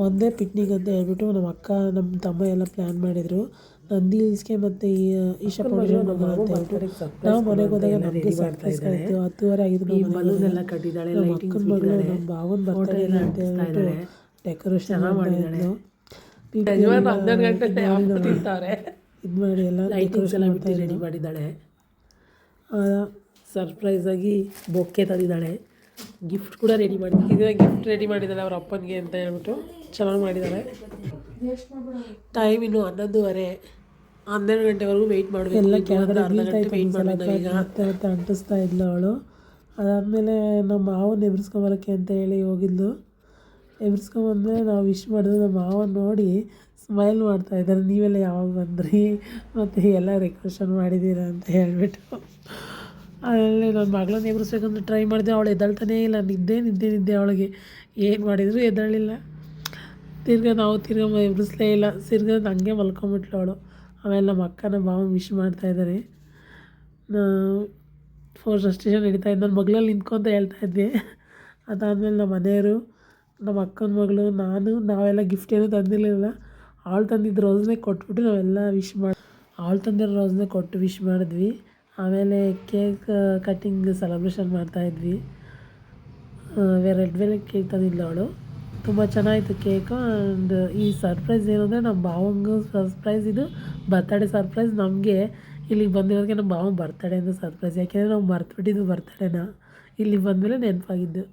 ಒಂದೇ ಪಿಕ್ನಿಕ್ ಅಂತ ಹೇಳ್ಬಿಟ್ಟು ನಮ್ಮ ಅಕ್ಕ ನಮ್ಮ ತಮ್ಮ ಎಲ್ಲ ಪ್ಲ್ಯಾನ್ ಮಾಡಿದರು. ನಂದಿ ಹಿಲ್ಸ್ಗೆ ಮತ್ತು ಈಶಾ ಫೌಂಡೇಶನ್ ಹೋಗೋಣ ಅಂತ ಹೇಳ್ಬಿಟ್ಟು ನಾವು ಮನೆಗೆ ಹೋದಾಗ ನಮಗೆ ಸರ್ಪ್ರೈಸ್ ಆಯಿತು. 10:30 ಆಗಿದ್ದು ನಮ್ಮ ಅಕ್ಕನ ಮಗಳು ನಮ್ಮ ಭಾವನ ಬರ್ತಾರೆ ಅಂತ ಹೇಳ್ಬಿಟ್ಟು ಡೆಕೋರೇಷನ್ ಮಾಡಿದ್ಲು. ಇದು ಮಾಡಿ ಎಲ್ಲ ಲೈಟಿಂಗ್ಸ್ ಎಲ್ಲ ಬಿಟ್ಟು ರೆಡಿ ಮಾಡಿದ್ದಾಳೆ. ಸರ್ಪ್ರೈಸಾಗಿ ಬೊಕ್ಕೆ ತಂದಿದ್ದಾಳೆ. ಗಿಫ್ಟ್ ಕೂಡ ರೆಡಿ ಮಾಡಿದ್ದಾಳೆ. ಗಿಫ್ಟ್ ರೆಡಿ ಮಾಡಿದ್ದಾಳೆ ಅವ್ರ ಅಪ್ಪನಿಗೆ ಅಂತ ಹೇಳ್ಬಿಟ್ಟು ಚೆನ್ನಾಗಿ ಮಾಡಿದ್ದಾಳೆ. ಟೈಮ್ ಇನ್ನು 11:30, 12 ಗಂಟೆವರೆಗೂ ವೆಯ್ಟ್ ಮಾಡಬೇಕು. ಎಲ್ಲ ವೆಯ್ಟ್ ಅಂಟಿಸ್ತಾ ಇದ್ಲು ಅವಳು. ಅದಾದಮೇಲೆ ನಮ್ಮ ಮಾವನ ಎಬ್ರಿಸ್ಕೊಂಬರೋಕ್ಕೆ ಅಂತ ಹೇಳಿ ಹೋಗಿದ್ಲು. ಎಬ್ರಿಸ್ಕೊಂಬಂದ್ಮೇಲೆ ನಾವು ವಿಶ್ ಮಾಡಿದ್ರು. ನಮ್ಮ ಮಾವ ನೋಡಿ ಸ್ಮೈಲ್ ಮಾಡ್ತಾಯಿದ್ದಾರೆ, ನೀವೆಲ್ಲ ಯಾವಾಗ ಬಂದ್ರಿ ಮತ್ತು ಎಲ್ಲ ಡೆಕೋರೇಷನ್ ಮಾಡಿದ್ದೀರಾ ಅಂತ ಹೇಳ್ಬಿಟ್ಟು. ಆಮೇಲೆ ನನ್ನ ಮಗಳನ್ನ ಎಬ್ರಿಸ್ಬೇಕಂತ ಟ್ರೈ ಮಾಡಿದೆ. ಅವಳು ಎದ್ದೇಳ್ತಾನೇ ಇಲ್ಲ. ನಿದ್ದೆ ಅವಳಿಗೆ ಏನು ಮಾಡಿದ್ರು ಎದ್ದೇಳಿಲ್ಲ. ನಾವು ಎಬ್ರಿಸ್ಲೇ ಇಲ್ಲ. ಹಂಗೆ ಮಲ್ಕೊಂಬಿಟ್ಲು ಅವಳು. ಆಮೇಲೆ ನಮ್ಮ ಅಕ್ಕನ ಭಾವ ವಿಶ್ ಮಾಡ್ತಾಯಿದ್ದಾರೆ. ಫೋರ್ ಸ್ಟೇಷನ್ ನಡೀತಾ ಇದ್ದು ನನ್ನ ಮಗಳಲ್ಲಿ ನಿಂತ್ಕೊಂತ ಹೇಳ್ತಾಯಿದ್ದೆ. ಅದಾದಮೇಲೆ ನಮ್ಮ ಮನೆಯವರು, ನಮ್ಮ ಅಕ್ಕನ ಮಗಳು, ನಾವೆಲ್ಲ ಗಿಫ್ಟ್ ಏನೂ ತಂದಿರಲಿಲ್ಲ. ಅವಳು ತಂದಿದ್ದು ರೋಸ್ನೇ ಕೊಟ್ಬಿಟ್ಟು ನಾವೆಲ್ಲ ಅವಳು ತಂದಿರೋ ರೋಸ್ನೇ ಕೊಟ್ಟು ವಿಶ್ ಮಾಡಿದ್ವಿ. ಆಮೇಲೆ ಕೇಕ್ ಕಟ್ಟಿಂಗ್ ಸೆಲೆಬ್ರೇಷನ್ ಮಾಡ್ತಾಯಿದ್ವಿ. ರೆಡ್ ವೆಲ್ವೆಟ್ ಕೇಕ್ ತಂದಿದ್ಲು ಅವಳು. ತುಂಬ ಚೆನ್ನಾಗಿತ್ತು ಕೇಕು. ಆ್ಯಂಡ್ ಈ ಸರ್ಪ್ರೈಸ್ ಏನು ಅಂದರೆ ನಮ್ಮ ಭಾವಂಗೂ ಸರ್ಪ್ರೈಸ್, ಇದು ಬರ್ತಡೇ ಸರ್ಪ್ರೈಸ್. ನಮಗೆ ಇಲ್ಲಿಗೆ ಬಂದಿರೋದಕ್ಕೆ ನಮ್ಮ ಭಾವ ಬರ್ತಡೇ ಅಂತ ಸರ್ಪ್ರೈಸ್. ಯಾಕೆಂದರೆ ನಾವು ಮರ್ತುಬಿಟ್ಟಿದ್ದು ಬರ್ತಡೇನ. ಇಲ್ಲಿಗೆ ಬಂದಮೇಲೆ ನೆನಪಾಗಿದ್ದು.